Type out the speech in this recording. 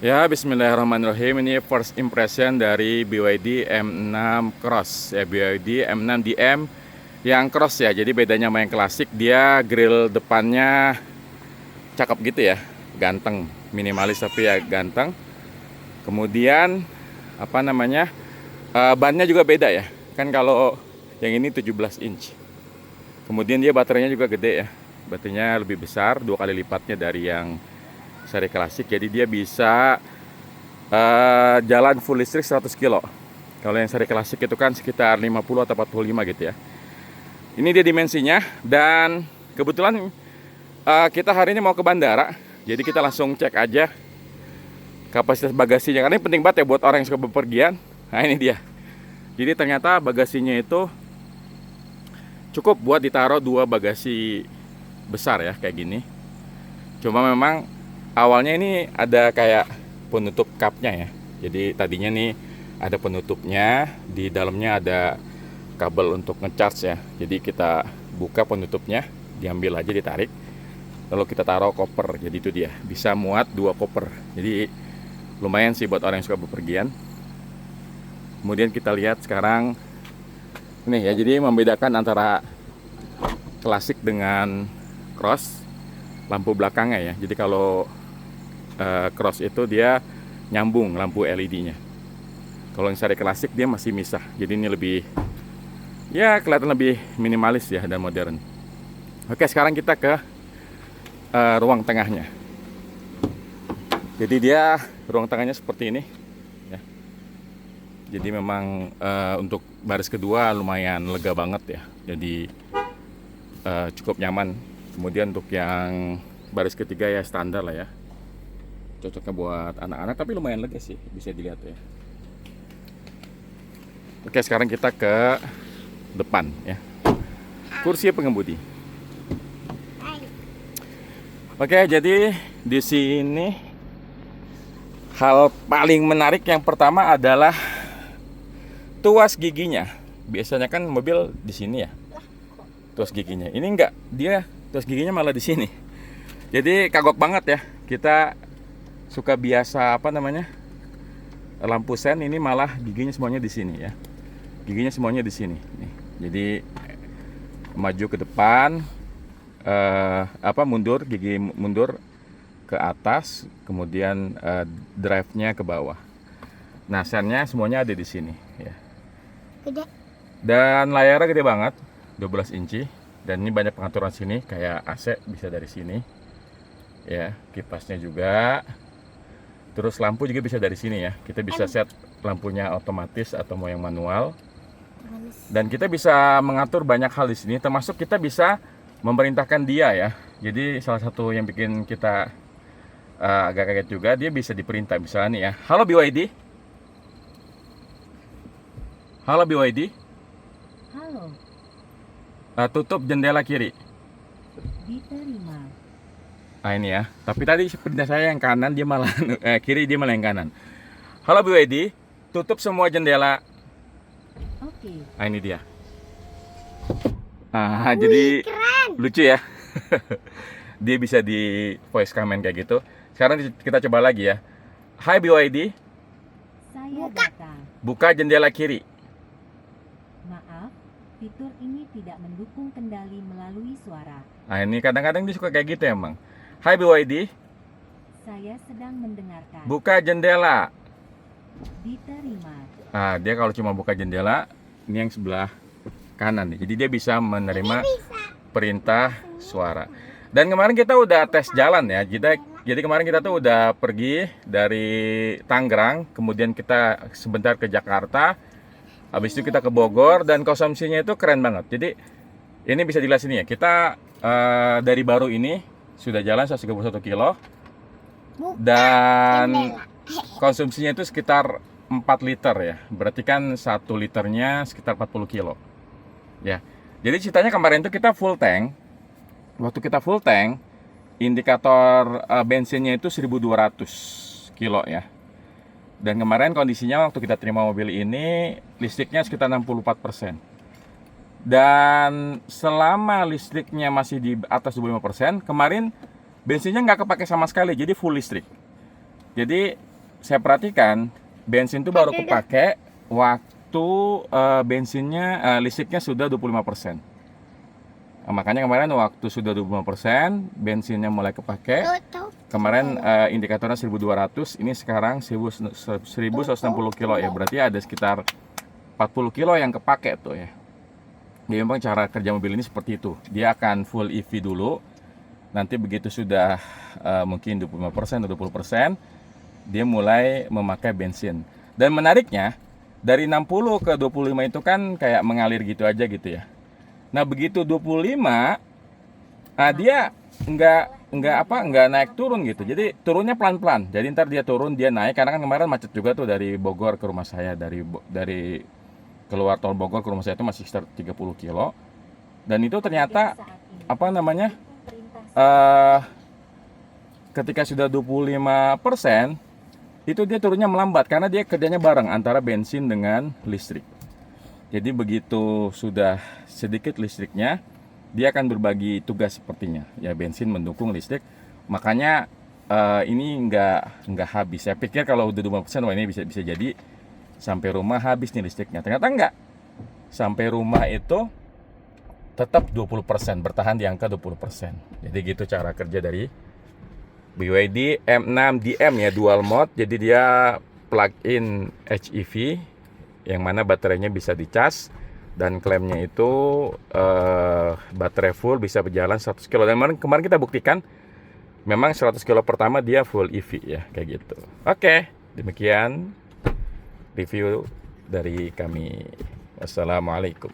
Ya, bismillahirrahmanirrahim. Ini first impression dari BYD M6 Cross. Ya, BYD M6 DM yang cross ya. Jadi bedanya sama yang klasik, dia grill depannya cakep gitu ya. Ganteng, minimalis tapi ya ganteng. Kemudian apa namanya? Bannya juga beda ya. Kan kalau yang ini 17 inch. Kemudian dia baterainya juga gede ya. Baterainya lebih besar, 2 kali lipatnya dari yang seri klasik. Jadi dia bisa jalan full listrik 100 kilo. Kalau yang seri klasik itu kan sekitar 50 atau 45 gitu ya. Ini dia dimensinya. Dan kebetulan kita hari ini mau ke bandara. Jadi kita langsung cek aja kapasitas bagasinya. Karena ini penting banget ya buat orang yang suka bepergian. Nah ini dia. Jadi ternyata bagasinya itu cukup buat ditaruh 2 bagasi besar ya, kayak gini. Cuma memang awalnya ini ada kayak penutup cupnya ya. Jadi tadinya nih ada penutupnya, di dalamnya ada kabel untuk ngecharge ya. Jadi kita buka penutupnya, diambil aja, ditarik, lalu kita taruh koper. Jadi itu dia, bisa muat 2 koper. Jadi lumayan sih buat orang yang suka bepergian. Kemudian kita lihat sekarang nih ya, jadi membedakan antara klasik dengan cross, lampu belakangnya ya. Jadi kalau cross itu dia nyambung lampu LED-nya. Kalau yang seri klasik dia masih misah. Jadi ini lebih, ya kelihatan lebih minimalis ya dan modern. Oke, sekarang kita ke ruang tengahnya. Jadi dia ruang tengahnya seperti ini ya. Jadi memang untuk baris kedua lumayan lega banget ya. Jadi cukup nyaman. Kemudian untuk yang baris ketiga ya standar lah ya. Cocoknya buat anak-anak tapi lumayan lega sih, bisa dilihat ya. Oke, sekarang kita ke depan ya. Kursi pengemudi. Oke, jadi di sini hal paling menarik yang pertama adalah tuas giginya. Biasanya kan mobil di sini ya, tuas giginya. Ini enggak, dia tuas giginya malah di sini. Jadi kagok banget ya. Kita suka biasa apa namanya, lampu sen, ini malah giginya semuanya di sini ya. Giginya semuanya di sini. Nih. Jadi maju ke depan, mundur, gigi mundur ke atas, kemudian drive-nya ke bawah. Nah, sennya semuanya ada di sini ya. Gede. Dan layarnya gede banget, 12 inci. Dan ini banyak pengaturan sini, kayak AC bisa dari sini. Ya, kipasnya juga. Terus lampu juga bisa dari sini ya. Kita bisa set lampunya otomatis atau mau yang manual. Dan kita bisa mengatur banyak hal di sini, termasuk kita bisa memerintahkan dia ya. Jadi salah satu yang bikin kita agak kaget juga, dia bisa diperintah. Misalnya nih ya, halo BYD. Halo BYD. Halo, Tutup jendela kiri. diterima. Nah ini ya. Tapi tadi perintah saya yang kanan, dia malah kiri, dia malah yang kanan. Halo BYD, tutup semua jendela. Oke, Nah ini dia. Jadi Keren. lucu ya. Dia bisa di voice command kayak gitu. Sekarang kita coba lagi ya. Hai BYD, saya datang. buka jendela kiri. Maaf, fitur ini tidak mendukung kendali melalui suara. Nah ini kadang-kadang dia suka kayak gitu emang. Hai BYD, Saya sedang mendengarkan. buka jendela. Diterima. Nah dia kalau cuma buka jendela, ini yang sebelah kanan nih. Jadi dia bisa menerima perintah suara. Dan kemarin kita udah tes jalan ya. Jadi kemarin kita tuh udah pergi dari Tangerang, kemudian kita sebentar ke Jakarta, habis itu kita ke Bogor, dan konsumsinya itu keren banget. Jadi ini bisa dilihat sini ya. Kita dari baru ini sudah jalan 131 kilo dan konsumsinya itu sekitar 4 liter ya. Berarti kan 1 liternya sekitar 40 kilo. Ya. Jadi ceritanya kemarin itu kita full tank. Waktu kita full tank, indikator bensinnya itu 1200 kilo ya. Dan kemarin kondisinya waktu kita terima mobil ini, listriknya sekitar 64%. Dan selama listriknya masih di atas 25%, kemarin bensinnya nggak kepake sama sekali, jadi full listrik. Jadi saya perhatikan bensin itu baru kepake waktu listriknya sudah 25%. Makanya kemarin waktu sudah 25%, bensinnya mulai kepake. Kemarin indikatornya 1200, ini sekarang 1160 kilo ya. Berarti ada sekitar 40 kilo yang kepake tuh ya. Jadi memang cara kerja mobil ini seperti itu. Dia akan full EV dulu. Nanti begitu sudah mungkin 25% atau 20%, dia mulai memakai bensin. Dan menariknya, dari 60 ke 25 itu kan kayak mengalir gitu aja gitu ya. Nah begitu 25, dia nggak naik turun gitu. Jadi turunnya pelan-pelan. Jadi ntar dia turun, dia naik. Karena kan kemarin macet juga tuh dari Bogor ke rumah saya, dari keluar tol Bogor ke rumah saya itu masih sekitar 30 kilo. Dan itu ternyata ketika sudah 25%, itu dia turunnya melambat karena dia kerjanya bareng antara bensin dengan listrik. Jadi begitu sudah sedikit listriknya, dia akan berbagi tugas sepertinya. Ya bensin mendukung listrik. Makanya ini nggak habis. Saya pikir kalau udah 20%, wah ini bisa jadi sampai rumah habis nih listriknya. Ternyata enggak. Sampai rumah itu tetap 20%, bertahan di angka 20%. Jadi gitu cara kerja dari BYD M6 DM ya, dual mode. Jadi dia plug-in HEV yang mana baterainya bisa dicas, dan klaimnya itu baterai full bisa berjalan 100 kilo. Dan kemarin kita buktikan memang 100 kilo pertama dia full EV ya, kayak gitu. Oke, demikian review dari kami. Wassalamualaikum.